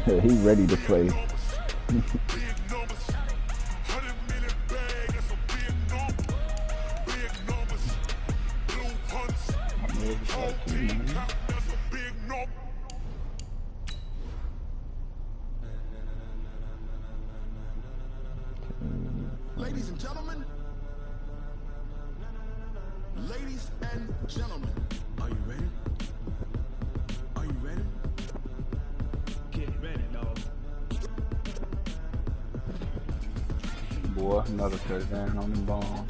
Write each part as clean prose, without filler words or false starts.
He ready to play. Ladies and gentlemen, are you ready? Are you ready? Get ready, dog. Boy, another touchdown on the ball.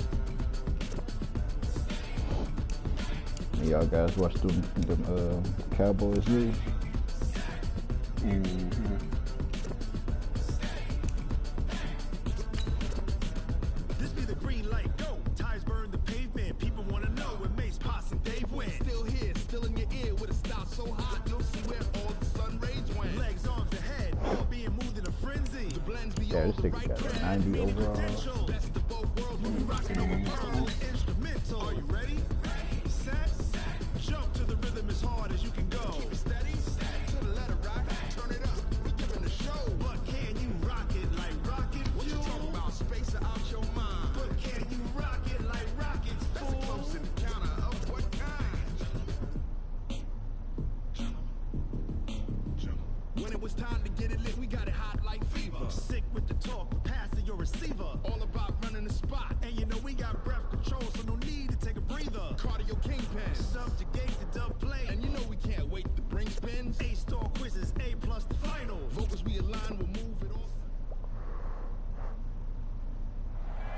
Y'all guys watch the Cowboys lose? This be the green light, go. Tires burn the pavement. People want to know where Mace, Potts, and Dave went. Still here, still in your ear with a style so hot, you'll see where all the sun rays went. Legs, arms, ahead, all being moved in a frenzy. The blends be all This the nigga right got a brand. 90 overall. Best of both worlds when we rockin' over pearls. Instrumental. Are you ready? Set. Jump to the rhythm as hard as you can go. Keep it steady. To the letter, right? Turn it up. We giving the show. But can you rock it like rocket fuel? What you talking about? Space out your mind. But can you rock it like rocket fuel? That's a close encounter of what kind? When it was time to get it lit, we got it hot like fever. Sick with the talk, passing your receiver. All about running the spot. And you know we got breath control, so no need to take a breather. Cardio kingpin, subjugate the dub plane. And you know we can't wait to bring spins. A-star quizzes, A+ the final. Vocals we align, we'll move it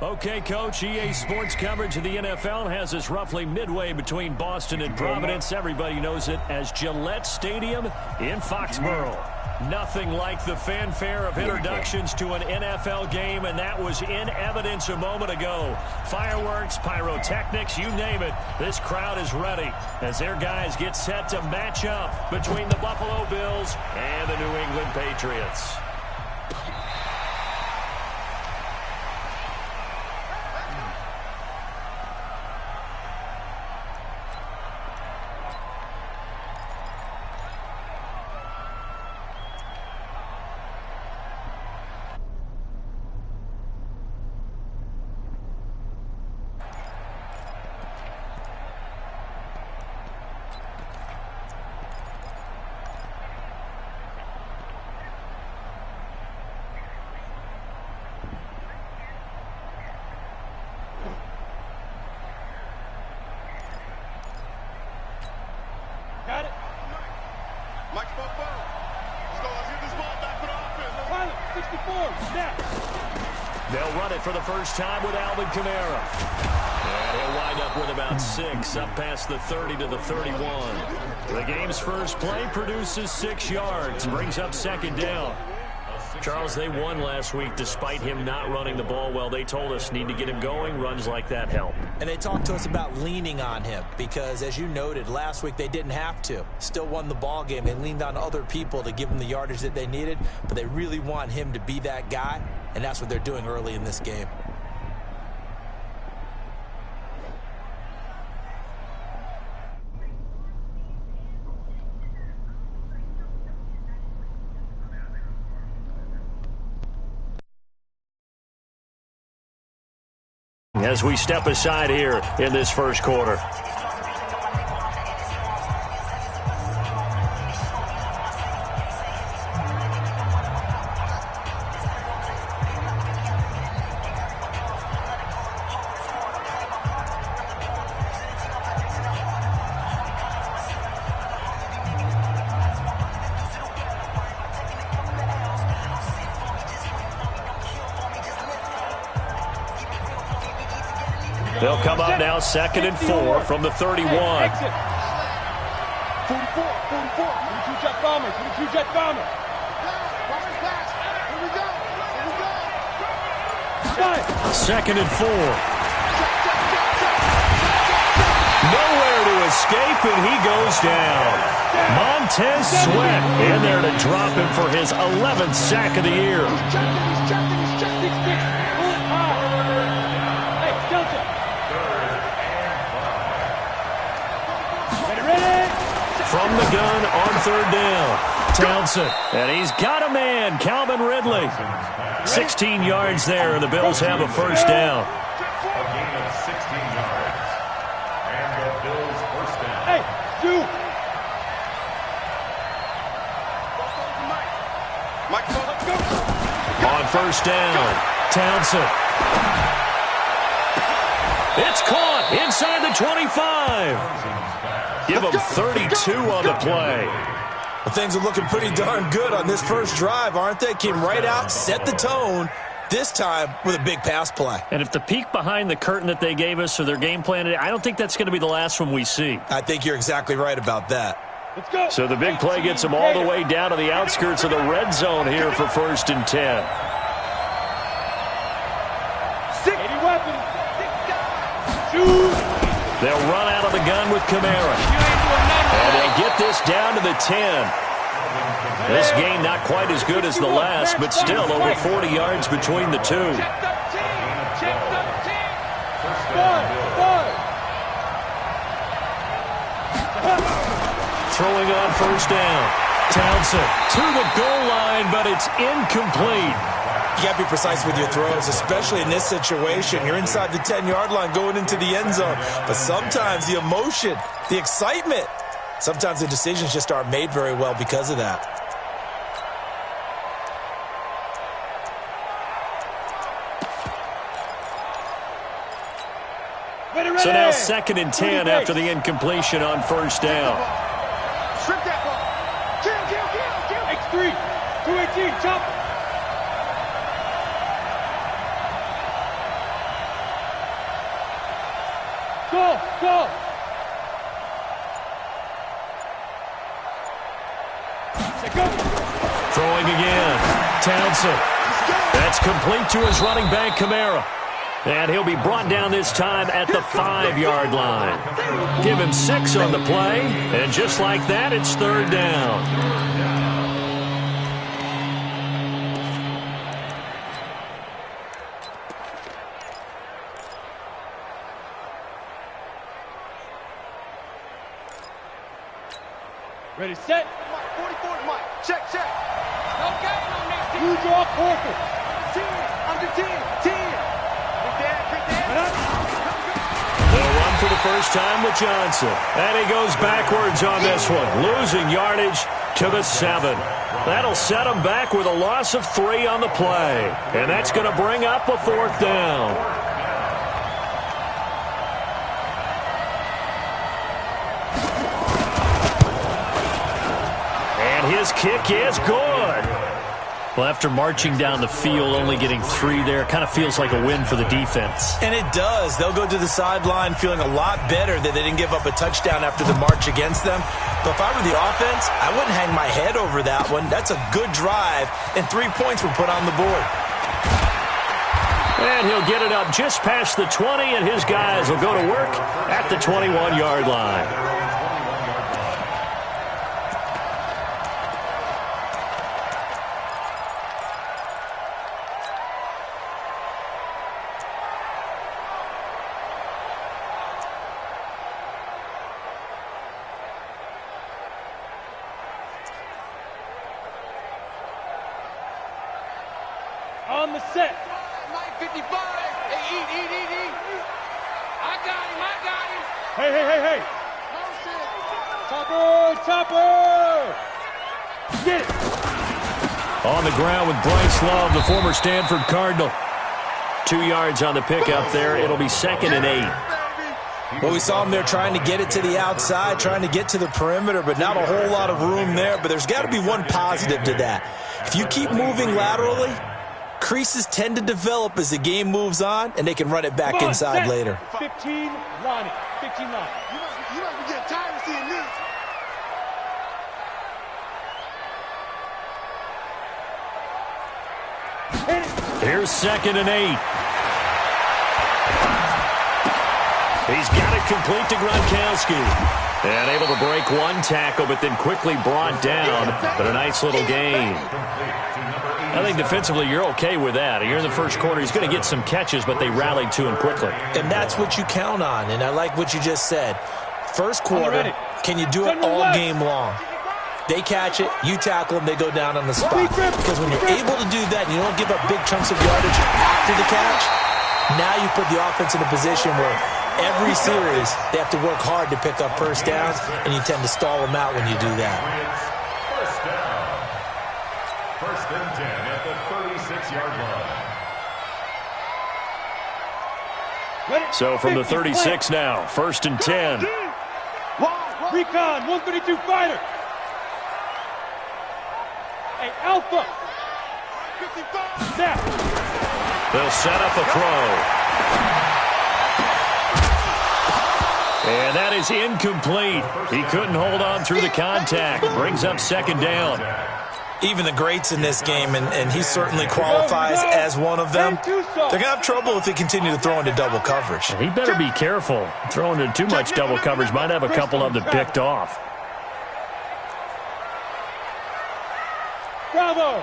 all. Okay, Coach, EA Sports coverage of the NFL has us roughly midway between Boston and Providence. Everybody knows it as Gillette Stadium in Foxborough. Nothing like the fanfare of introductions to an NFL game, and that was in evidence a moment ago. Fireworks, pyrotechnics, you name it. This crowd is ready as their guys get set to match up between the Buffalo Bills and the New England Patriots. Got it. Mike Bobo. Let's go. Let's get this ball back for the offense. Pilot, 64, snap. They'll run it for the first time with Alvin Kamara. And he'll wind up with about 6, up past the 30 to the 31. The game's first play produces 6 yards, brings up second down. Charles, they won last week despite him not running the ball well. They told us need to get him going. Runs like that help. And they talked to us about leaning on him because, as you noted, last week they didn't have to. Still won the ball game. They leaned on other people to give them the yardage that they needed, but they really want him to be that guy, and that's what they're doing early in this game. As we step aside here in this first quarter. They'll come up now, 2nd and 4 from the 31. 44, 44. Two jet bombers. Two jet bombers. Here we go. Here we go. Fire. 2nd and 4. Nowhere to escape, and he goes down. Montez Sweat in there to drop him for his 11th sack of the year. He's checking. Pull it high. Hey, Delta. Ready. from the gun on third down. Townsend, and he's got a man, Calvin Ridley. 16 yards there, and the Bills have a first down. A gain of 16 yards. And the Bills first down. Hey, you. Mike, let's go. On first down, Townsend. It's caught inside the 25. Give him 32 on the play. Well, things are looking pretty darn good on this first drive, aren't they? Came right out, set the tone, this time with a big pass play. And if the peek behind the curtain that they gave us or their game plan, I don't think that's going to be the last one we see. I think you're exactly right about that. Let's go. So the big play gets them all the way down to the outskirts of the red zone here for 1st and 10. 80 weapons. Shoot. They'll run out of the gun with Kamara. And they'll get this down to the 10. This game not quite as good as the last, but still over 40 yards between the two. Check 13. Check 13. Throwing on first down. Townsend to the goal line, but it's incomplete. You got to be precise with your throws, especially in this situation. You're inside the 10-yard line going into the end zone. But sometimes the emotion, the excitement, sometimes the decisions just aren't made very well because of that. So now 2nd and 10 after the incompletion on first down. Strip that ball. Kill. X3. 218. Chop. Go. Check go. Throwing again. Townsend. That's complete to his running back, Kamara. And he'll be brought down this time at the 5-yard line. Give him 6 on the play, and just like that, it's 3rd down. Ready, set. Mike, 44 is Mike. Check. No game on this team. You draw Corker. 10. Under 10. 10. Big dad. They'll run for the first time with Johnson. And he goes backwards on this one, losing yardage to the 7. That'll set him back with a loss of 3 on the play. And that's going to bring up a 4th down. And his kick is good. Well, after marching down the field, only getting 3 there, kind of feels like a win for the defense. And it does. They'll go to the sideline feeling a lot better that they didn't give up a touchdown after the march against them. But if I were the offense, I wouldn't hang my head over that one. That's a good drive, and 3 points were put on the board. And he'll get it up just past the 20, and his guys will go to work at the 21-yard line. On the set. Mike, 55. Hey, eat. I got him. Hey. Motion. Topper. Get it. On the ground with Bryce Love, the former Stanford Cardinal. 2 yards on the pickup there. It'll be 2nd and 8. Well, we saw him there trying to get it to the outside, trying to get to the perimeter, but not a whole lot of room there. But there's got to be one positive to that. If you keep moving laterally, creases tend to develop as the game moves on, and they can run it back inside set. later. 15 line. 15 line. You must be getting tired of seeing this. Here's 2nd and 8. He's got it complete to Gronkowski. And able to break one tackle, but then quickly brought down. But a nice little gain. I think defensively you're okay with that. You're in the first quarter. He's going to get some catches, but they rallied to him quickly. And that's what you count on. And I like what you just said. First quarter, Can you do it all game long? They catch it, you tackle them, they go down on the spot. Because when you're able to do that and you don't give up big chunks of yardage after the catch, now you put the offense in a position where every series they have to work hard to pick up first downs, and you tend to stall them out when you do that. First down. First and 10 at the 36-yard line. So from the 36 now, first and 10. Recon, 132 fighter. Hey, Alpha. 55. Snap. They'll set up a throw. And that is incomplete. He couldn't hold on through the contact. Brings up second down. Even the greats in this game, and he certainly qualifies as one of them, they're going to have trouble if they continue to throw into double coverage. He better be careful. Throwing into too much double coverage might have a couple of them picked off. Bravo.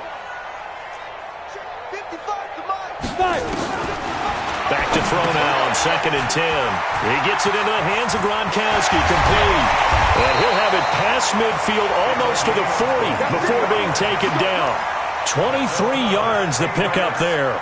Back to throw now on second and 10. He gets it into the hands of Gronkowski, complete. And he'll have it past midfield almost to the 40 before being taken down. 23 yards the pickup there.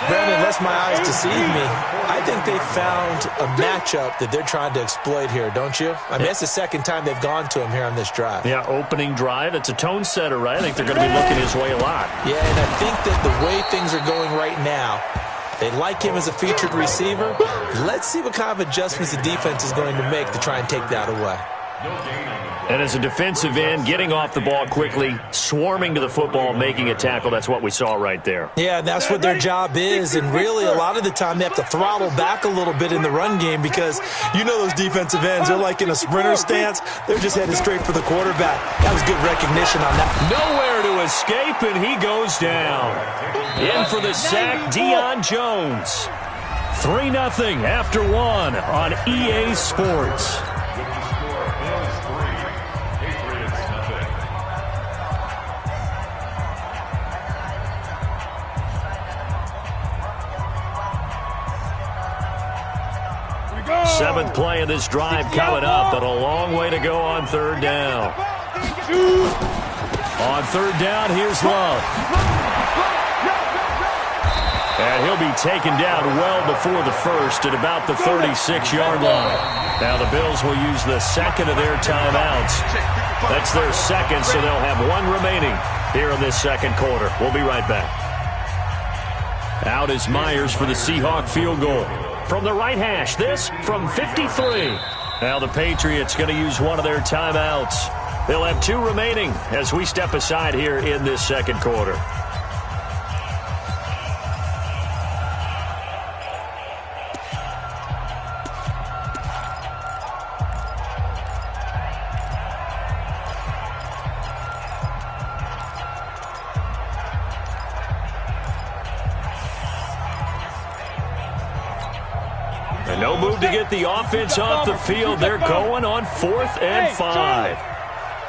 Brandon, unless my eyes deceive me, I think they found a matchup that they're trying to exploit here, don't you? I mean, that's the second time they've gone to him here on this drive. Yeah, opening drive. It's a tone setter, right? I think they're going to be looking his way a lot. Yeah, and I think that the way things are going right now, they like him as a featured receiver. Let's see what kind of adjustments the defense is going to make to try and take that away. And as a defensive end, getting off the ball quickly, swarming to the football, making a tackle, that's what we saw right there. Yeah, that's what their job is, and really a lot of the time they have to throttle back a little bit in the run game because you know those defensive ends, they're like in a sprinter stance. They're just headed straight for the quarterback. That was good recognition on that. Nowhere to escape, and he goes down. In for the sack, Deion Jones. 3-0 after one on EA Sports. 7th play of this drive coming up, but a long way to go on third down. On third down, here's Love. And he'll be taken down well before the first at about the 36-yard line. Now the Bills will use the second of their timeouts. That's their second, so they'll have one remaining here in this second quarter. We'll be right back. Out is Myers for the Seahawk field goal. From the right hash, this from 53. Now the Patriots going to use one of their timeouts. They'll have two remaining as we step aside here in this second quarter. No move to get the offense off the field. They're going on 4th and 5.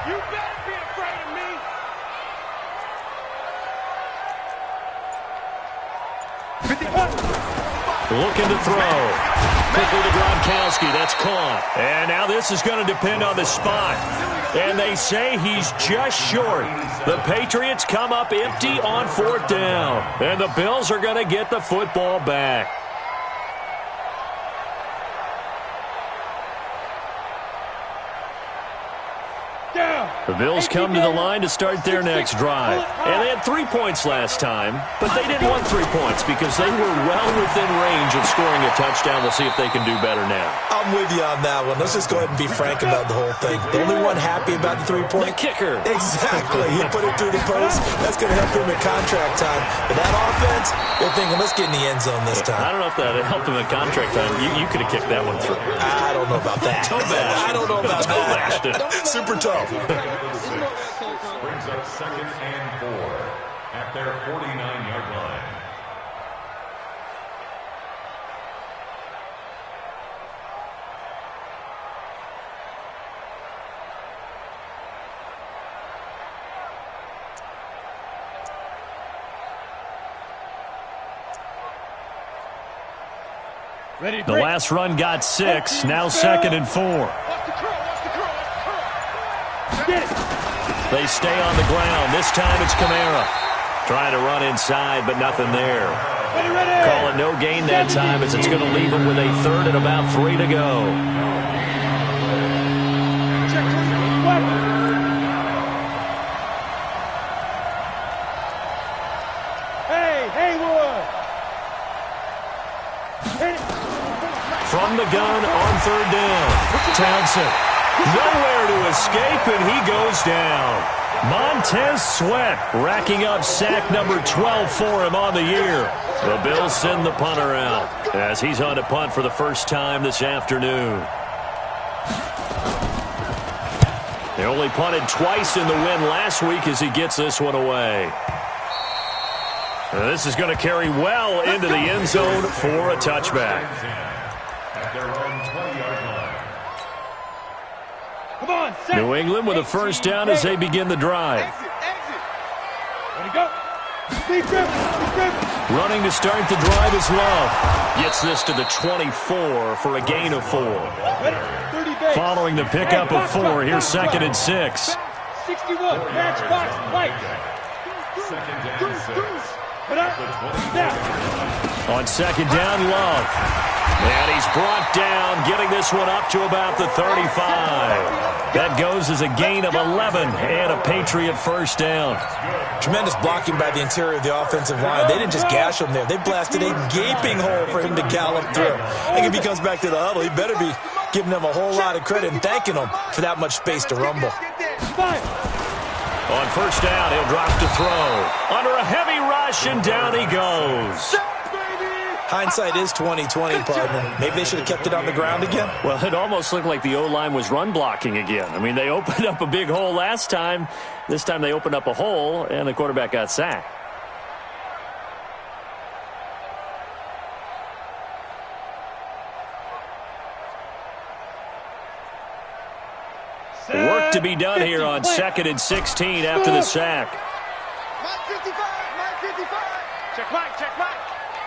You better be afraid of me. Looking to throw. Quickly to Gronkowski. That's caught. And now this is going to depend on the spot. And they say he's just short. The Patriots come up empty on 4th down. And the Bills are going to get the football back. The Bills come to the line to start their next drive. And they had 3 points last time, but they didn't want 3 points because they were well within range of scoring a touchdown. We'll see if they can do better now. I'm with you on that one. Let's just go ahead and be frank about the whole thing. The only one happy about the 3-point? The kicker. Exactly. He put it through the post. That's going to help him at contract time. But that offense, they're thinking, let's get in the end zone this time. I don't know if that helped him at contract time. You could have kicked that one through. I don't know about that. I don't know about that. Super tough. Brings up 2nd and 4 at their 49-yard line. The last run got 6. Now 2nd and 4. They stay on the ground. This time it's Kamara. Trying to run inside, but nothing there. Call it no gain that time as it's going to leave him with a third and about 3 to go. From the gun on third down. Townsend. Nowhere to escape, and he goes down. Montez Sweat racking up sack number 12 for him on the year. The Bills send the punter out as he's on to punt for the first time this afternoon. They only punted twice in the win last week as he gets this one away. This is going to carry well into the end zone for a touchback. New England with a first down as they begin the drive. Running to start the drive is Love. Gets this to the 24 for a gain of 4. Following the pickup of 4, here's 2nd and 6. 61, matchbox, Mike. On 2nd down, Love. And he's brought down, getting this one up to about the 35. That goes as a gain of 11 and a Patriot first down. Tremendous blocking by the interior of the offensive line. They didn't just gash him there. They blasted a gaping hole for him to gallop through. I think if he comes back to the huddle, he better be giving them a whole lot of credit and thanking them for that much space to rumble. On first down, he'll drop to throw. Under a heavy rush, and down he goes. Hindsight is 20/20, partner. Maybe they should have kept it on the ground again. Well, it almost looked like the O-line was run blocking again. I mean, they opened up a big hole last time. This time they opened up a hole, and the quarterback got sacked. Work to be done here on 2nd and 16 after the sack. Mike 55, Mike 55. Check Mike, check Mike.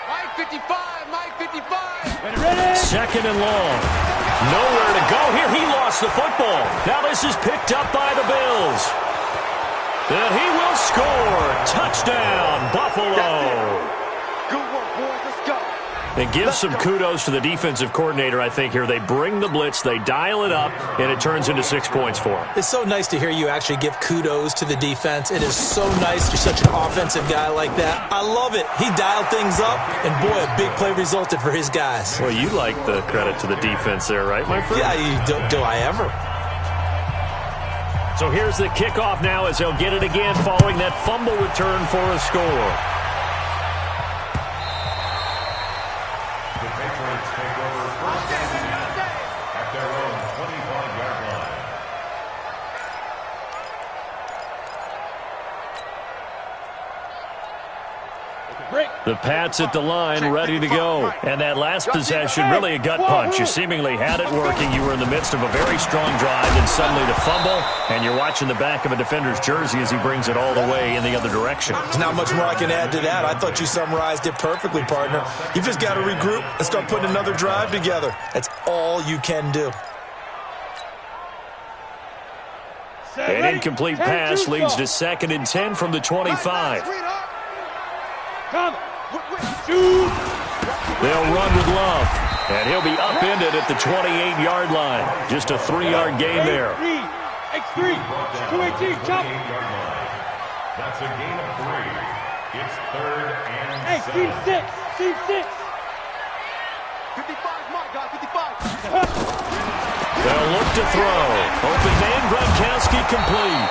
Mike 55, Mike 55. Ready. 2nd and long. Nowhere to go here. He lost the football. Now this is picked up by the Bills. And he will score. Touchdown, Buffalo. Good work, boys. Let's go. And give some kudos to the defensive coordinator, I think, here. They bring the blitz, they dial it up, and it turns into 6 points for them. It's so nice to hear you actually give kudos to the defense. It is so nice. You're such an offensive guy like that. I love it. He dialed things up, and boy, a big play resulted for his guys. Well, you like the credit to the defense there, right, my friend? Yeah, do I ever? So here's the kickoff now as they'll get it again following that fumble return for a score. The Patriots take over first and 10 at their own 25-yard line. The Pats at the line, ready to go. And that last possession, really a gut punch. You seemingly had it working. You were in the midst of a very strong drive, and suddenly the fumble, and you're watching the back of a defender's jersey as he brings it all the way in the other direction. There's not much more I can add to that. I thought you summarized it perfectly, partner. You've just got to regroup and start putting another drive together. That's all you can do. An incomplete pass leads to 2nd and 10 from the 25. Come. They'll run with Love, and he'll be upended at the 28-yard line. Just a 3-yard gain there. X3, 218, chop. That's a gain of 3. It's 3rd and Hey, 7. team 6, team 6. 55, my guy, 55. They'll look to throw. Open man, Gronkowski complete.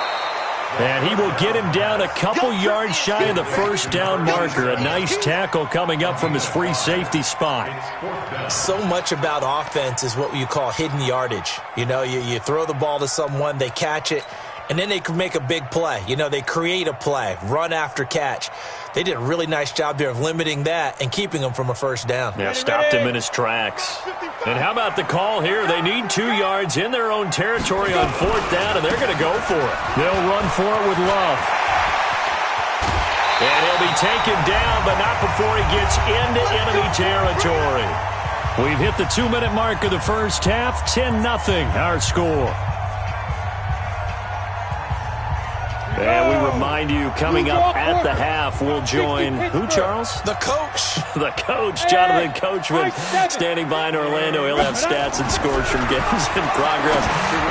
And he will get him down a couple yards shy of the first down marker. A nice tackle coming up from his free safety spot. So much about offense is what you call hidden yardage. You know, you throw the ball to someone, they catch it, and then they can make a big play. You know, they create a play, run after catch. They did a really nice job there of limiting that and keeping him from a first down. Yeah, stopped him in his tracks. And how about the call here? They need 2 yards in their own territory on 4th down, and they're going to go for it. They'll run for it with Love. And he'll be taken down, but not before he gets into enemy territory. We've hit the 2-minute mark of the first half. 10-0 our score. remind you, coming up at the half, we'll join who, Charles? The coach. The coach, Jonathan Coachman, standing by in Orlando. He'll have stats and scores from games in progress,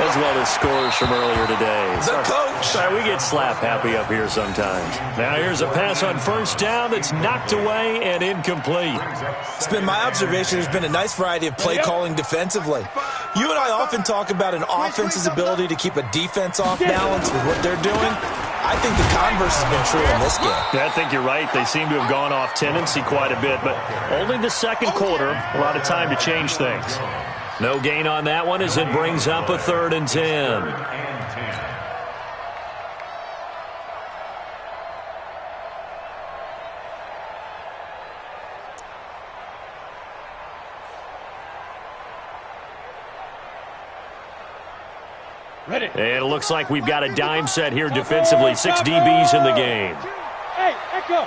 as well as scores from earlier today. The coach. Sorry, we get slap happy up here sometimes. Now here's a pass on first down that's knocked away and incomplete. It's been my observation. There's been a nice variety of play calling defensively. You and I often talk about an offense's ability to keep a defense off balance with what they're doing. I think the converse has been true in this game. Yeah, I think you're right. They seem to have gone off tendency quite a bit, but only the second quarter. A lot of time to change things. No gain on that one as it brings up a 3rd and 10. Ready. And it looks like we've got a dime set here defensively. 6 DBs in the game. Hey, Echo.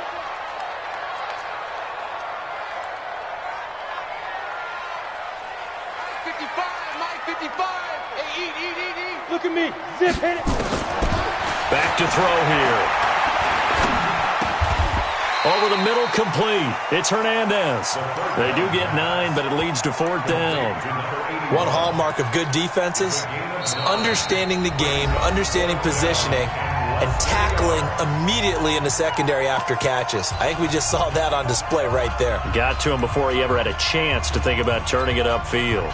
Look at me. Zip, hit it. Back to throw here. Over the middle, complete. It's Hernandez. They do get 9, but it leads to 4th down. One hallmark of good defenses is understanding the game, understanding positioning, and tackling immediately in the secondary after catches. I think we just saw that on display right there. Got to him before he ever had a chance to think about turning it upfield.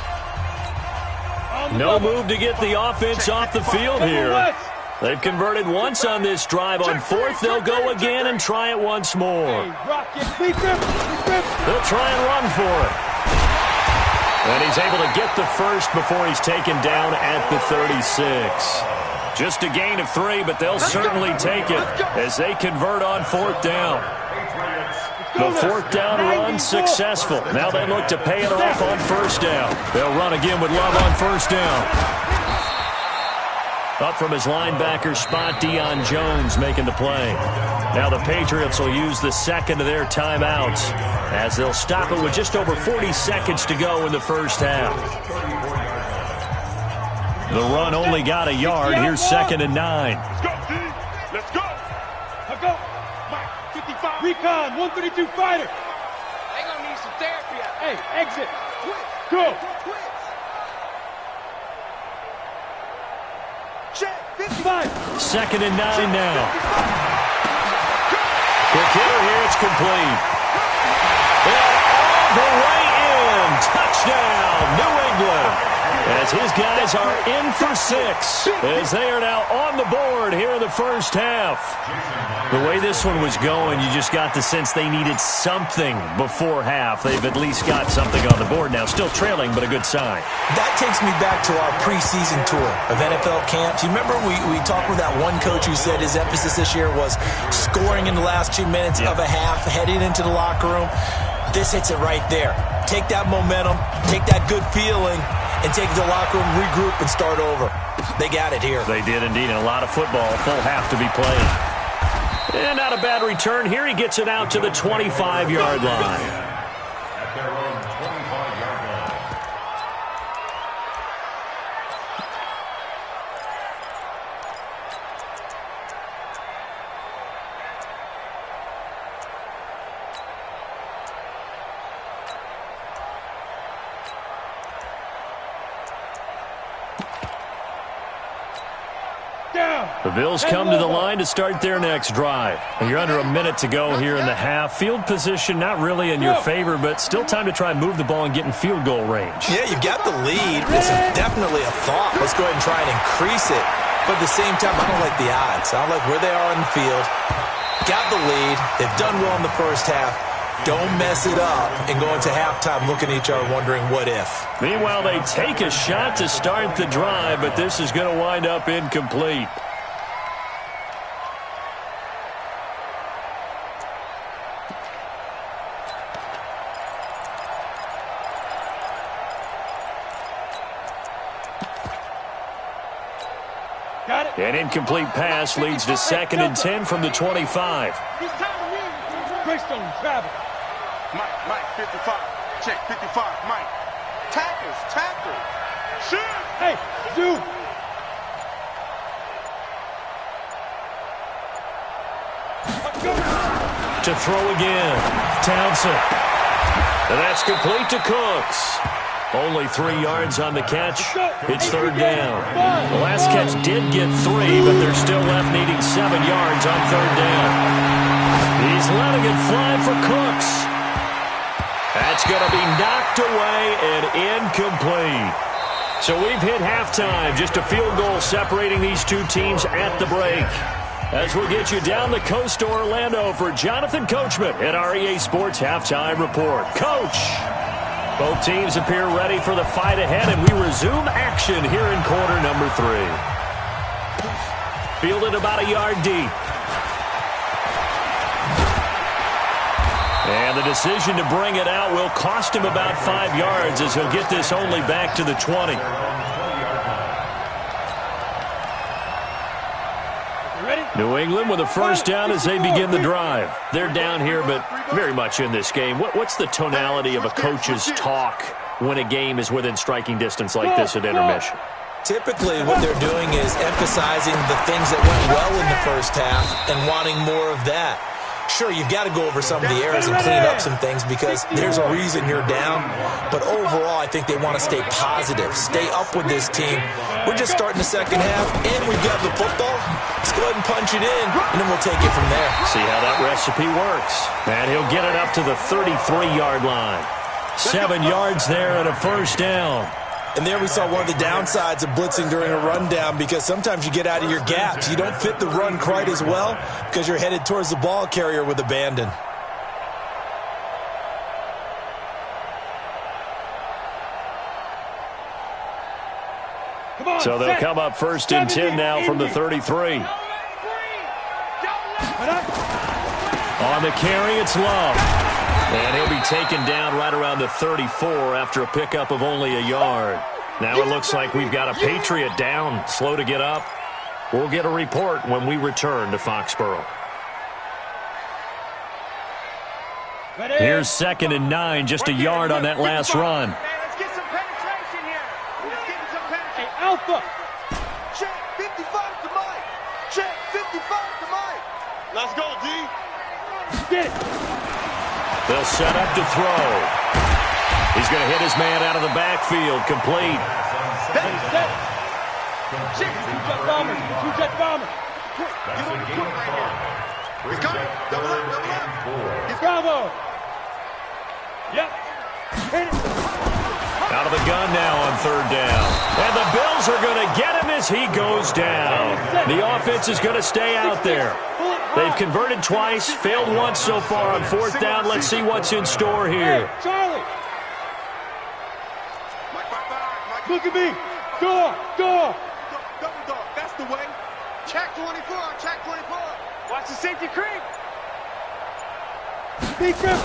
No move to get the offense off the field here. They've converted once on this drive. On 4th, they'll go again and try it once more. They'll try and run for it. And he's able to get the first before he's taken down at the 36. Just a gain of 3, but they'll certainly take it as they convert on 4th down. The 4th down run successful. Now they look to pay it off on 1st down. They'll run again with Love on 1st down. Up from his linebacker spot, Deion Jones making the play. Now the Patriots will use the second of their timeouts as they'll stop it with just over 40 seconds to go in the first half. The run only got a yard. Here's 2nd and 9. Let's go, D. Let's go. Let's go. Mike, 55. Recon, 132 fighter. They gonna need some therapy. Hey, exit. Go. Check. 55. 2nd and 9 now. Quick hitter here. It's complete. And all the way in. Touchdown, New England. As his guys are in for 6, as they are now on the board here in the first half. The way this one was going, you just got the sense they needed something before half. They've at least got something on the board now. Still trailing, but a good sign. That takes me back to our preseason tour of NFL camps. You remember we talked with that one coach who said his emphasis this year was scoring in the last 2 minutes of a half, heading into the locker room. This hits it right there. Take that momentum, take that good feeling, and take it to the locker room, regroup, and start over. They got it here. They did indeed, and a lot of football, full half to be played. And not a bad return here. He gets it out to the 25-yard line. At their own 25-yard line. The Bills come to the line to start their next drive. And you're under a minute to go here in the half. Field position not really in your favor, but still time to try and move the ball and get in field goal range. Yeah, you've got the lead. It's definitely a thought. Let's go ahead and try and increase it. But at the same time, I don't like the odds. I don't like where they are in the field. Got the lead. They've done well in the first half. Don't mess it up and go into halftime looking at each other wondering what if. Meanwhile, they take a shot to start the drive, but this is going to wind up incomplete. An incomplete pass leads to 2nd and 10 from the 25. Greystone travel. Mike, 55. Check, 55. Mike. Tackle. Shoot. Hey, dude. To throw again. Townsend. And that's complete to Cooks. Only 3 yards on the catch. It's third down. The last catch did get 3, but they're still left needing 7 yards on third down. He's letting it fly for Cooks. That's going to be knocked away and incomplete. So we've hit halftime. Just a field goal separating these two teams at the break. As we'll get you down the coast to Orlando for Jonathan Coachman at our EA Sports Halftime Report. Coach! Both teams appear ready for the fight ahead, and we resume action here in quarter number 3. Fielded about a yard deep. And the decision to bring it out will cost him about 5 yards as he'll get this only back to the 20. New England with a first down as they begin the drive. They're down here, but very much in this game. What's the tonality of a coach's talk when a game is within striking distance like this at intermission? Typically, what they're doing is emphasizing the things that went well in the first half and wanting more of that. Sure, you've got to go over some of the errors and clean up some things because there's a reason you're down. But overall, I think they want to stay positive, stay up with this team. We're just starting the second half, and we've got the football. Let's go ahead and punch it in, and then we'll take it from there. See how that recipe works. And he'll get it up to the 33-yard line. 7 yards there and a first down. And there we saw one of the downsides of blitzing during a rundown because sometimes you get out of your gaps. You don't fit the run quite as well because you're headed towards the ball carrier with abandon. So they'll come up first and 10 now from the 33. On the carry, it's Love. And he'll be taken down right around the 34 after a pickup of only a yard. Now it looks like we've got a Patriot down, slow to get up. We'll get a report when we return to Foxborough. Here's 2nd and 9, just a yard on that last run. Let's get some penetration here. Let's get some penetration. Hey, Alpha. Check 55 to Mike. Check 55 to Mike. Let's go, D. Get it. They'll set up to throw. He's going to hit his man out of the backfield, complete. Set. Two-jet bomber. Two-jet bomber. Get on the court right here. He's coming. Double up. He's Bravo. Yep. Hit it. Out of the gun now on third down. And the Bills are going to get him as he goes down. The offense is going to stay out there. They've converted twice, failed once so far on fourth down. Let's see what's in store here. Hey, Charlie. Mike, Look at me. Door. double dog. That's the way. Check 24. Check 24. Watch the safety creep. Big grip.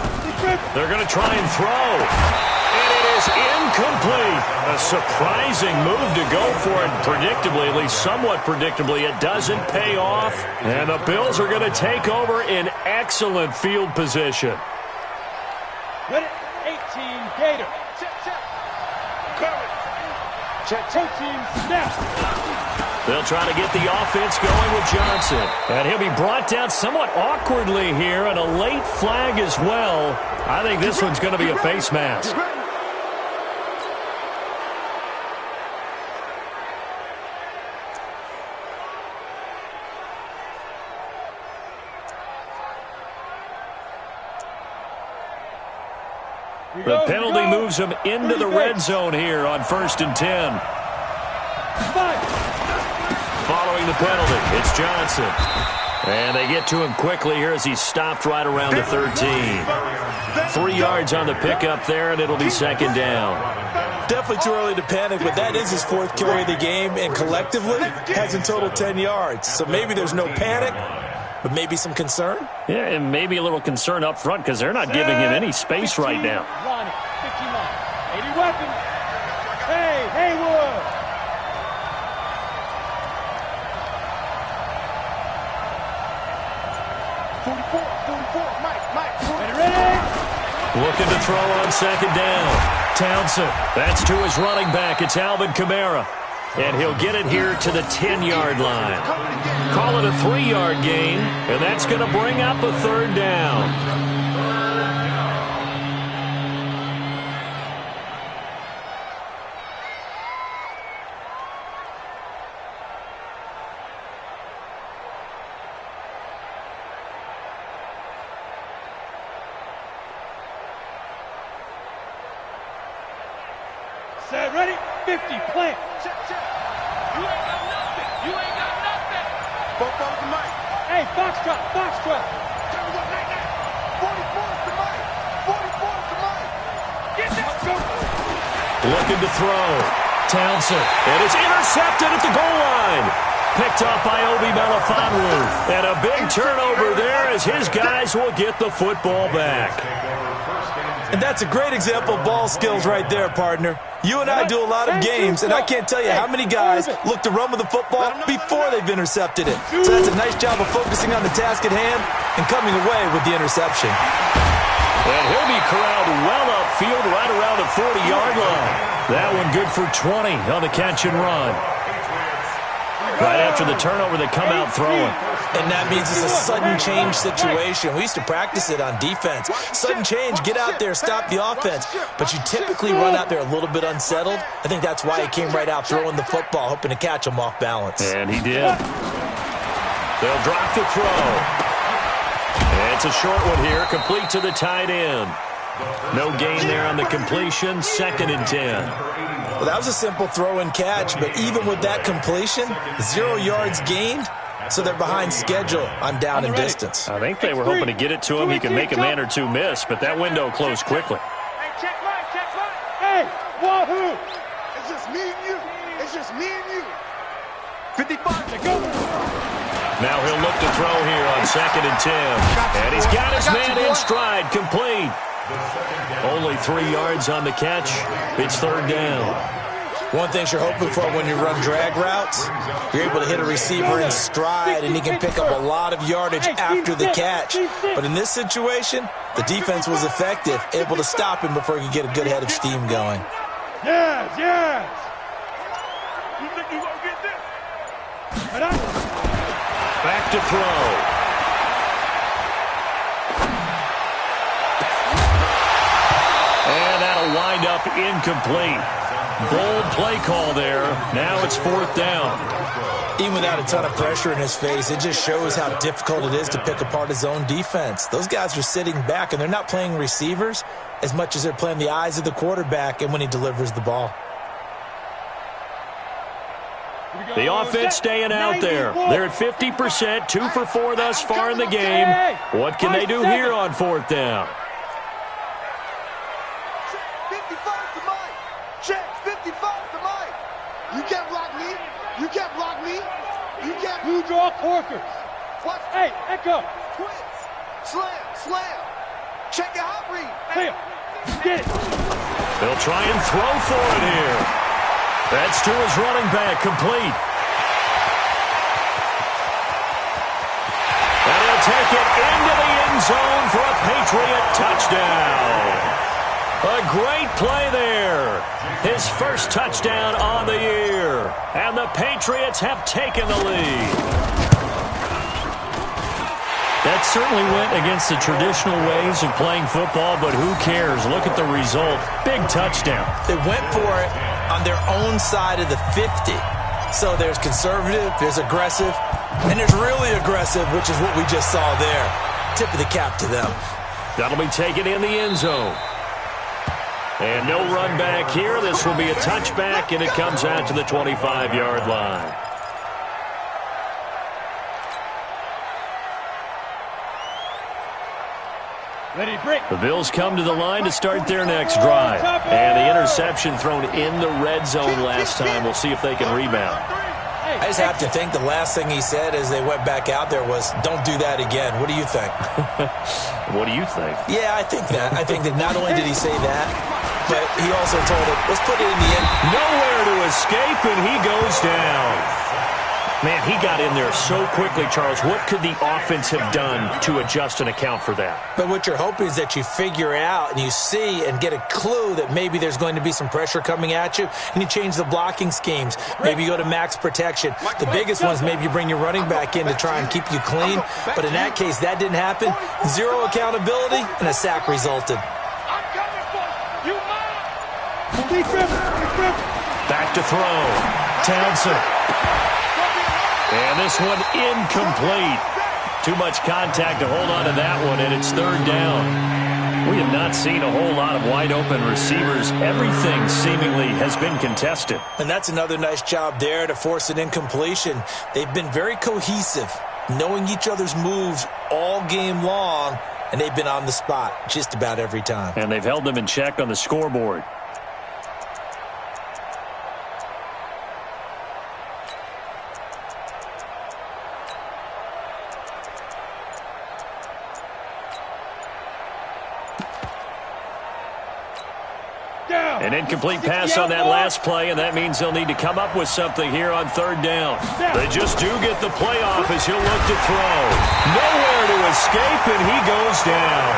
They're going to try and throw. And it is incomplete. A surprising move to go for it. Predictably, at least somewhat predictably, it doesn't pay off. And the Bills are going to take over in excellent field position. Ready. 18 Gator. Check. Check. Team snap. They'll try to get the offense going with Johnson. And he'll be brought down somewhat awkwardly here, and a late flag as well. I think this one's going to be a face mask. The penalty moves him into the red zone here on 1st and 10. Following the penalty, it's Johnson. And they get to him quickly here as he's stopped right around the 13. 3 yards on the pickup there, and it'll be 2nd down. Definitely too early to panic, but that is his 4th carry of the game, and collectively has in total 10 yards. So maybe there's no panic, but maybe some concern. Yeah, and maybe a little concern up front because they're not giving him any space right now. 80 weapons. Hey, Haywood. Looking to throw on 2nd down. Townsend. That's to his running back. It's Alvin Kamara. And he'll get it here to the 10-yard line. Call it a 3-yard gain, and that's going to bring up a third down. Set, ready? 50, plant. Check, check. You ain't got nothing. You ain't got nothing. Football's the mic. Hey, foxtrot, foxtrot. Turn it up like that. 44's the mic. 44's the mic. Get that. Go. Looking to throw. Townsend. And it's intercepted at the goal line. Picked off by Obi Melifonwu. And a big turnover there as his guys will get the football back. And that's a great example of ball skills right there, partner. You and I do a lot of games, and I can't tell you how many guys look to run with the football before they've intercepted it. So that's a nice job of focusing on the task at hand and coming away with the interception. And he'll be corralled well upfield right around the 40-yard line. That one good for 20 on the catch and run. Right after the turnover, they come out throwing. And that means it's a sudden change situation. We used to practice it on defense. Sudden change, get out there, stop the offense. But you typically run out there a little bit unsettled. I think that's why he came right out throwing the football, hoping to catch him off balance. And he did. They'll drop the throw. And it's a short one here, complete to the tight end. No gain there on the completion, 2nd and 10. Well, that was a simple throw and catch, but even with that completion, 0 yards gained, so they're behind schedule on down and distance. I think they were hoping to get it to him. He could make a man or two miss, but that window closed quickly. Hey, check right, check right. Hey, wahoo. It's just me and you. It's just me and you. 55 to go. Now he'll look to throw here on 2nd and 10. And he's got his man in stride, complete. Only 3 yards on the catch. It's 3rd down. One thing you're hoping for when you run drag routes, you're able to hit a receiver in stride, and he can pick up a lot of yardage after the catch. But in this situation, the defense was effective, able to stop him before he could get a good head of steam going. Yes, yes. You think you gonna get this? Back to throw. And that'll wind up incomplete. Bold play call there. Now it's 4th down. Even without a ton of pressure in his face, it just shows how difficult it is to pick apart his own defense. Those guys are sitting back, and they're not playing receivers as much as they're playing the eyes of the quarterback and when he delivers the ball. The offense staying out there. They're at 50%, 2 for 4 thus far in the game. What can they do here on 4th down? Check 55 to Mike. You can't block me. You can't block me. You can't. You draw corkers. What? Hey, echo. Twins. Slam, slam. Check your hot read. Hey, get it. They'll try and throw for it here. That's to his running back, complete. And he'll take it into the end zone for a Patriot touchdown. A great play there. His first touchdown on the year. And the Patriots have taken the lead. That certainly went against the traditional ways of playing football, but who cares? Look at the result. Big touchdown. They went for it on their own side of the 50. So there's conservative, there's aggressive, and there's really aggressive, which is what we just saw there. Tip of the cap to them. That'll be taken in the end zone. And no run back here. This will be a touchback, and it comes out to the 25-yard line. Ready, break. The Bills come to the line to start their next drive. And the interception thrown in the red zone last time. We'll see if they can rebound. I just have to think the last thing he said as they went back out there was, don't do that again. What do you think? What do you think? Yeah, I think that. I think that not only did he say that, but he also told him, let's put it in the end. Nowhere to escape, and he goes down. Man, he got in there so quickly, Charles. What could the offense have done to adjust and account for that? But what you're hoping is that you figure out and you see and get a clue that maybe there's going to be some pressure coming at you, and you change the blocking schemes. Maybe you go to max protection. The biggest ones, maybe you bring your running back in to try and keep you clean. But in that case, that didn't happen. Zero accountability, and a sack resulted. I'm coming for you. Back to throw. Townsend. And this one incomplete. Too much contact to hold on to that one, and it's third down. We have not seen a whole lot of wide-open receivers. Everything seemingly has been contested. And that's another nice job there to force an incompletion. They've been very cohesive, knowing each other's moves all game long, and they've been on the spot just about every time. And they've held them in check on the scoreboard. An incomplete pass on that last play, and that means they'll need to come up with something here on third down. They just do get the playoff as he'll look to throw. Nowhere to escape, and he goes down.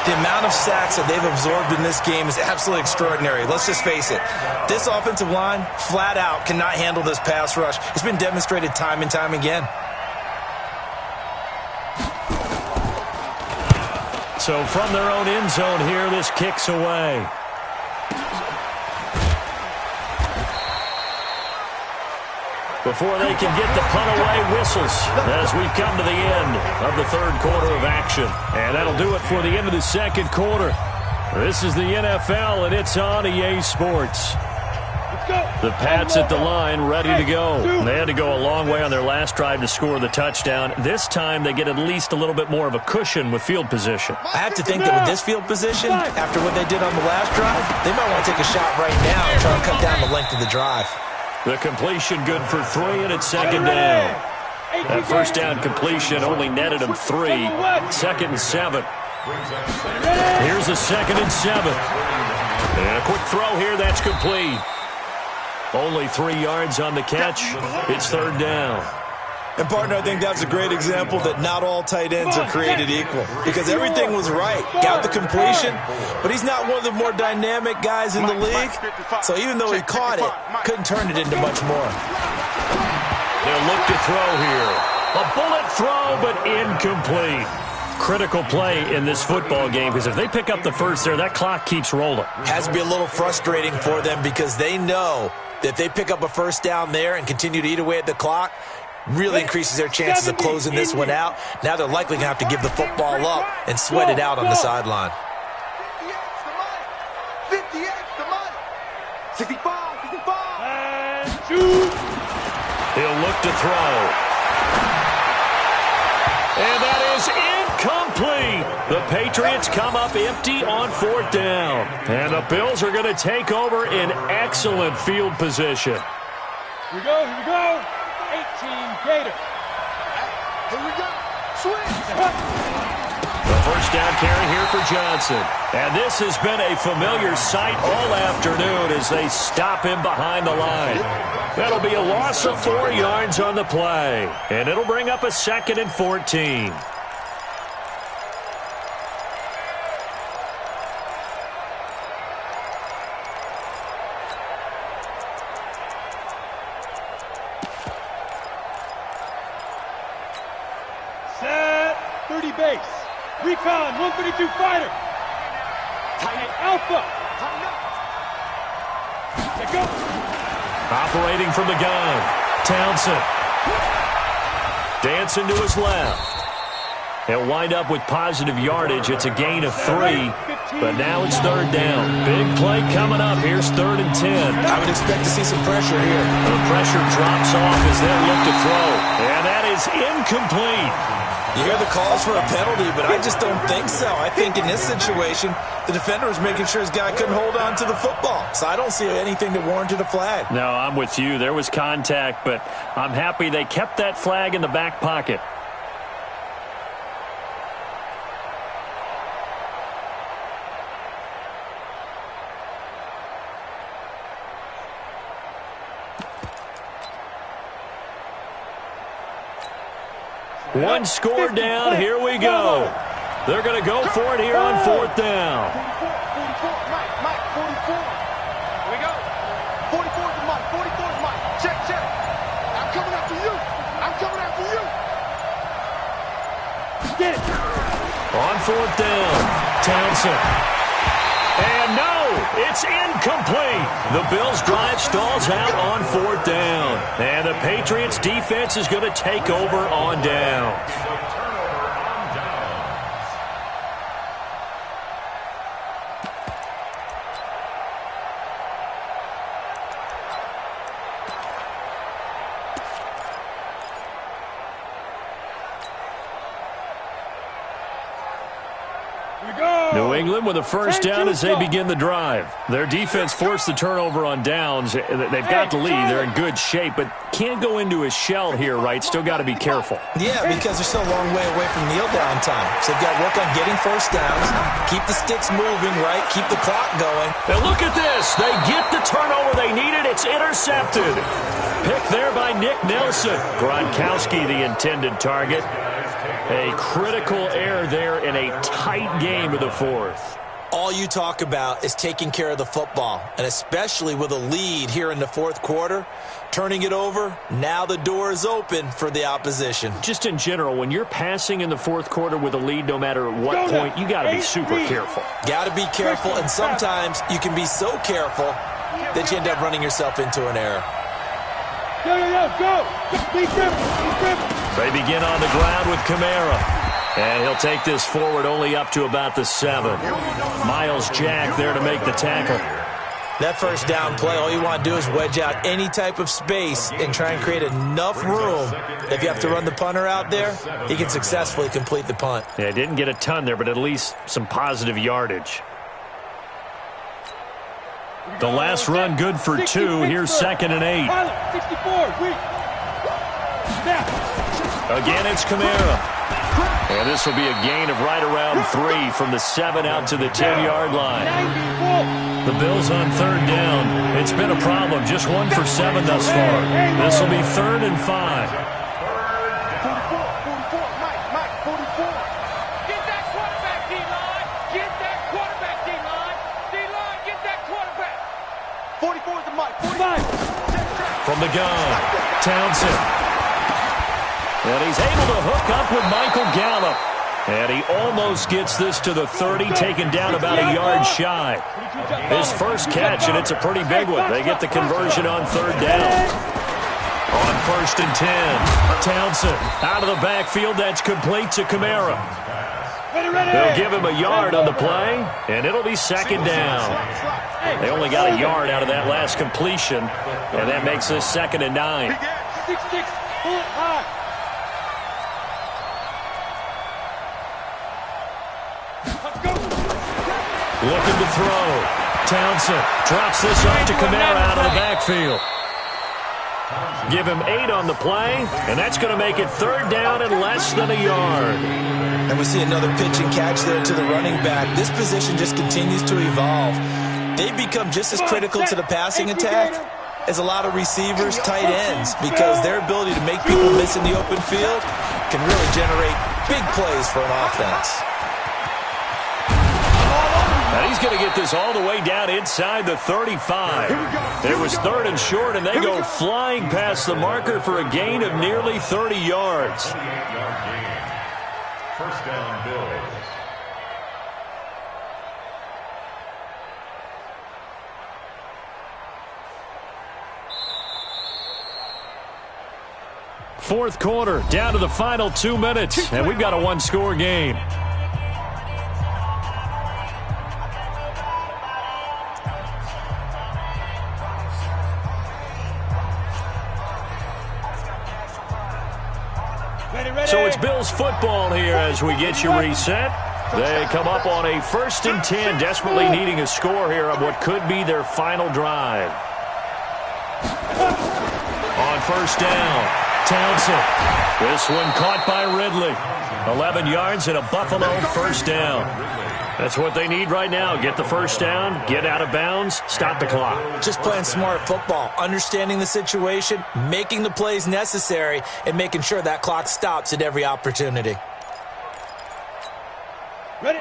The amount of sacks that they've absorbed in this game is absolutely extraordinary. Let's just face it. This offensive line, flat out, cannot handle this pass rush. It's been demonstrated time and time again. So from their own end zone here, this kicks away. Before they can get the punt away, whistles as we've come to the end of the third quarter of action. And that'll do it for the end of the second quarter. This is the NFL, and it's on EA Sports. The Pats at the line, ready to go. They had to go a long way on their last drive to score the touchdown. This time, they get at least a little bit more of a cushion with field position. I have to think that with this field position, after what they did on the last drive, they might want to take a shot right now and try to cut down the length of the drive. The completion good for 3, and it's second down. That first down completion only netted him 3. 2nd and 7. Here's a 2nd and 7. And a quick throw here, that's complete. Only 3 yards on the catch. It's third down. And, partner, I think that's a great example that not all tight ends are created equal. Because everything was right. Got the completion, but he's not one of the more dynamic guys in the league. So even though he caught it, couldn't turn it into much more. They'll look to throw here. A bullet throw, but incomplete. Critical play in this football game, because if they pick up the first there, that clock keeps rolling. Has to be a little frustrating for them because they know that if they pick up a first down there and continue to eat away at the clock, really increases their chances of closing this one out. Now they're likely going to have to give the football up and sweat it out on the sideline. 50 extra money. 65, 65. And shoot. He'll look to throw. And that is incomplete. The Patriots come up empty on fourth down. And the Bills are going to take over in excellent field position. Here we go, here we go. 18 Gator. Here we go. Switch. The first down carry here for Johnson. And this has been a familiar sight all afternoon as they stop him behind the line. That'll be a loss of 4 yards on the play. And it'll bring up a 2nd and 14. Set 30 base. Recon 132 fighter. Tight Alpha. Let go. Operating from the gun. Townsend. Dancing to his left. He'll wind up with positive yardage. It's a gain of 3, but now it's third down. Big play coming up. Here's 3rd and 10. I would expect to see some pressure here. The pressure drops off as they look to throw. And that is incomplete. You hear the calls for a penalty, but I just don't think so. I think in this situation, the defender was making sure his guy couldn't hold on to the football. So I don't see anything that warranted a flag. No, I'm with you. There was contact, but I'm happy they kept that flag in the back pocket. One score down. Here we go. They're going to go for it here on 4th down. 44, Mike, 44. Here we go. 44 to Mike, 44 to Mike. Check. I'm coming after you. Get it. On 4th down, Townsend. And no, it's incomplete. The Bills' drive stalls out on 4th down. And the Patriots' defense is going to take over on downs. New England with a first down as they begin the drive. Their defense forced the turnover on downs. They've got the lead. They're in good shape, but can't go into a shell here, right? Still got to be careful. Yeah, because they're still a long way away from kneel down time. So they've got to work on getting first downs, keep the sticks moving, right? Keep the clock going. And look at this. They get the turnover they needed. It's intercepted. Picked there by Nick Nelson. Gronkowski, the intended target. A critical error there in a tight game of the 4th. All you talk about is taking care of the football, and especially with a lead here in the 4th quarter, turning it over, now the door is open for the opposition. Just in general, when you're passing in the 4th quarter with a lead, no matter at what point, you got to be super careful. Got to be careful, and sometimes you can be so careful that you end up running yourself into an error. Go. Be careful. They begin on the ground with Kamara. And he'll take this forward only up to about the 7. Miles Jack there to make the tackle. That first down play, all you want to do is wedge out any type of space and try and create enough room. If you have to run the punter out there, he can successfully complete the punt. Yeah, didn't get a ton there, but at least some positive yardage. The last run good for 2. Here's 2nd and 8. 64. Again, it's Kamara. And this will be a gain of right around 3 from the 7 out to the 10-yard line. The Bills on 3rd down. It's been a problem. Just 1 for 7 thus far. This will be 3rd and 5. 44, Mike, 44. Get that quarterback, D-line. Get that quarterback, D-line. D-line, get that quarterback. 44 to Mike, 45. From the gun, Townsend. And he's able to hook up with Michael Gallup. And he almost gets this to the 30, taken down about a yard shy. His first catch, and it's a pretty big one. They get the conversion on 3rd down. On 1st and 10, Townsend out of the backfield. That's complete to Kamara. They'll give him a yard on the play, and it'll be 2nd down. They only got a yard out of that last completion, and that makes this 2nd and 9. 6-6. High. Looking to throw. Townsend drops this off to Kamara out of the backfield. Give him 8 on the play, and that's going to make it 3rd down and less than a yard. And we see another pitch and catch there to the running back. This position just continues to evolve. They become just as critical to the passing attack as a lot of receivers, tight ends, because their ability to make people miss in the open field can really generate big plays for an offense. And he's going to get this all the way down inside the 35. It was 3rd and short, and they go flying past the marker for a gain of nearly 30 yards. 38-yard gain. First down, Bills. Fourth quarter, down to the final 2 minutes, and we've got a 1-score game. So it's Bills football here as we get you reset. They come up on a 1st and 10, desperately needing a score here on what could be their final drive. On 1st down, Townsend. This one caught by Ridley. 11 yards and a Buffalo 1st down. That's what they need right now. Get the first down, get out of bounds, stop the clock. Just playing smart football, understanding the situation, making the plays necessary, and making sure that clock stops at every opportunity.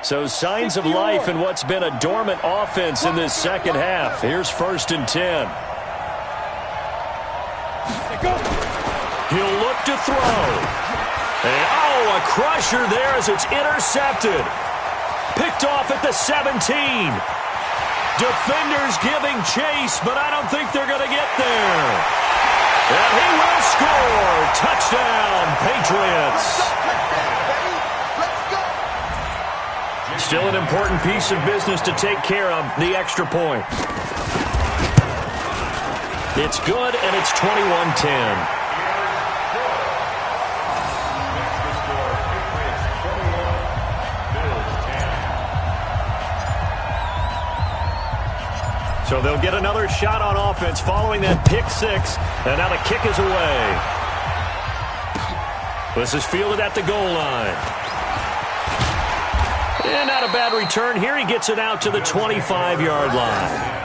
So signs of life in what's been a dormant offense in this second half. Here's 1st and 10. He'll look to throw. And, a crusher there as it's intercepted. Picked off at the 17. Defenders giving chase, but I don't think they're going to get there. And he will score. Touchdown, Patriots. Still an important piece of business to take care of, the extra point. It's good, and it's 21-10. So they'll get another shot on offense following that pick six, and now the kick is away. This is fielded at the goal line. And not a bad return here. He gets it out to the 25-yard line.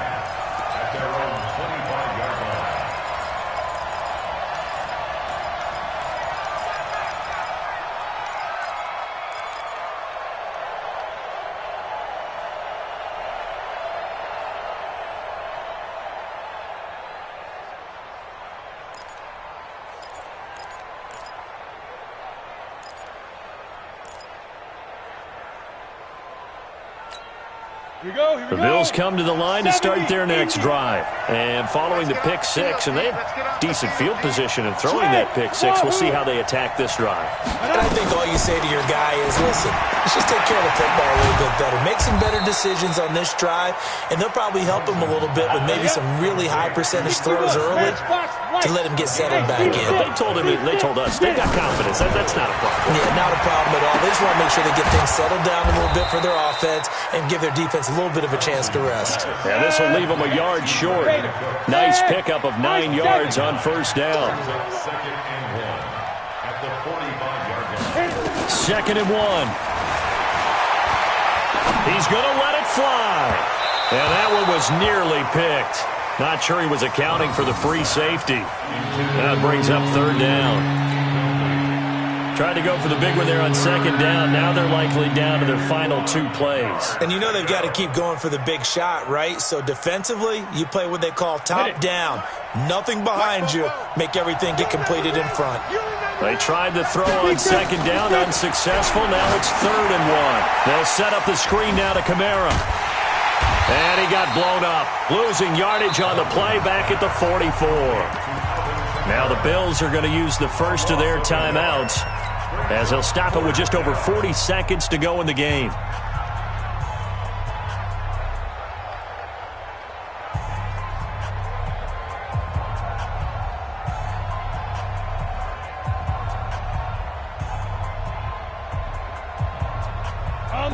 The Bills come to the line to start their next drive. And following the pick six, and they have decent field position in throwing that pick six. We'll see how they attack this drive. And I think all you say to your guy is, listen, let's just take care of the football a little bit better. Make some better decisions on this drive, and they'll probably help him a little bit with maybe some really high percentage throws early to let him get settled back in. They told us, they've got confidence. That's not a problem. Yeah, not a problem at all. They just want to make sure they get things settled down a little bit for their offense and give their defense a little bit of a chance to rest. Yeah, this will leave them a yard short. Nice pickup of 9 yards on first down. 2nd and 1. He's going to let it fly. And that one was nearly picked. Not sure he was accounting for the free safety. That brings up 3rd down. Tried to go for the big one there on 2nd down. Now they're likely down to their final 2 plays. And you know they've got to keep going for the big shot, right? So defensively, you play what they call top down. Nothing behind you. Make everything get completed in front. They tried to throw on 2nd down, unsuccessful. Now it's 3rd and 1. They'll set up the screen now to Kamara. And he got blown up, losing yardage on the play back at the 44. Now the Bills are going to use the first of their timeouts as they'll stop it with just over 40 seconds to go in the game.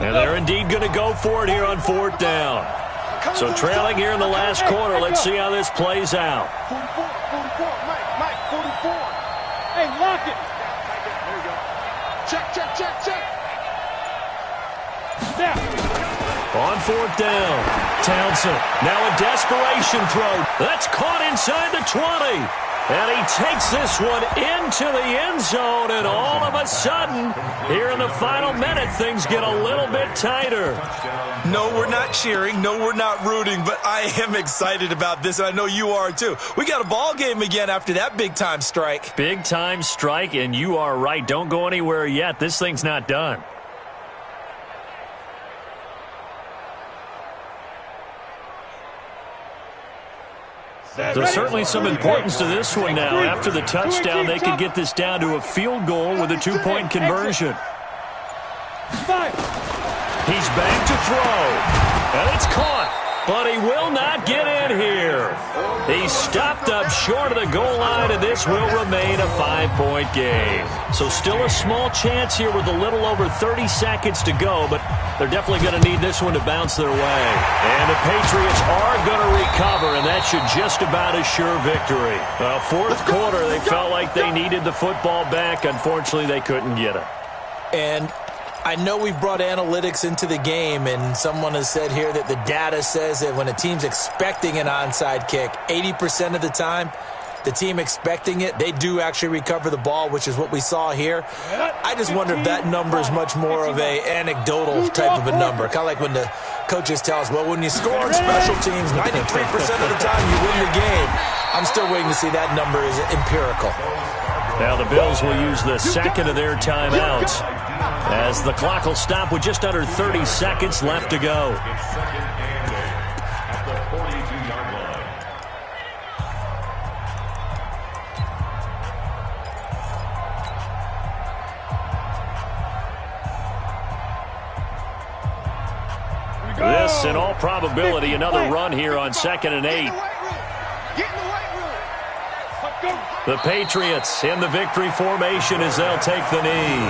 And they're indeed going to go for it here on 4th down. So trailing here in the last quarter. Let's see how this plays out. 44, Mike, 44. Hey, lock it. There you go. Check. Now. On 4th down, Townsend. Now a desperation throw. That's caught inside the 20. And he takes this one into the end zone, and all of a sudden, here in the final minute, things get a little bit tighter. No, we're not cheering. No, we're not rooting, but I am excited about this, and I know you are too. We got a ball game again after that big-time strike. Big-time strike, and you are right. Don't go anywhere yet. This thing's not done. There's certainly some importance to this one now. After the touchdown, they could get this down to a field goal with a 2-point conversion. He's back to throw. And it's caught. But he will not get in here. He's stopped up short of the goal line, and this will remain a 5-point game. So still a small chance here with a little over 30 seconds to go, but they're definitely going to need this one to bounce their way. And the Patriots are going to recover, and that should just about assure victory. 4th quarter, they felt like they needed the football back. Unfortunately, they couldn't get it. And I know we've brought analytics into the game, and someone has said here that the data says that when a team's expecting an onside kick, 80% of the time, the team expecting it, they do actually recover the ball, which is what we saw here. I just wonder if that number is much more of a anecdotal type of a number. Kind of like when the coaches tell us, well, when you score on special teams, 93% of the time you win the game. I'm still waiting to see that number is empirical. Now the Bills will use the second of their timeouts as the clock will stop with just under 30 seconds left to go. It's second and 8 at the 42-yard line. This, in all probability, another run here on second and 8. The Patriots in the victory formation as they'll take the knee.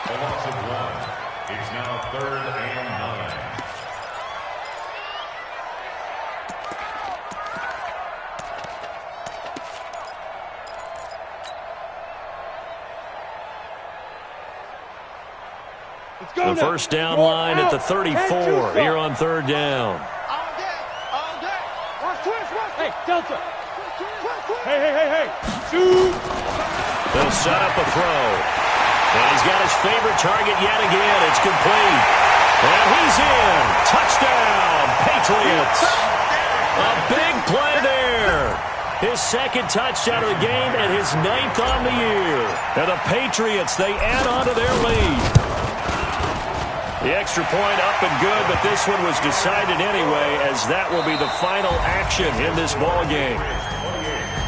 A loss of 1. It's now 3rd and 9. The first down line at the 34 here on 3rd down. All day. Hey, Delta. Hey. Shoot. They'll set up a throw. And he's got his favorite target yet again. It's complete. And he's in. Touchdown, Patriots. A big play there. His second touchdown of the game and his 9th on the year. And the Patriots, they add on to their lead. The extra point up and good, but this one was decided anyway, as that will be the final action in this ball game.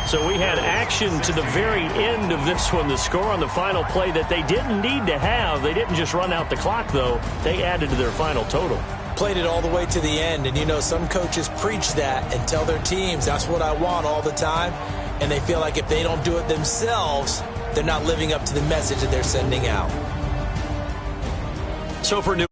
So we had action to the very end of this one, the score on the final play that they didn't need to have. They didn't just run out the clock, though. They added to their final total. Played it all the way to the end, and you know some coaches preach that and tell their teams, that's what I want all the time, and they feel like if they don't do it themselves, they're not living up to the message that they're sending out. So for New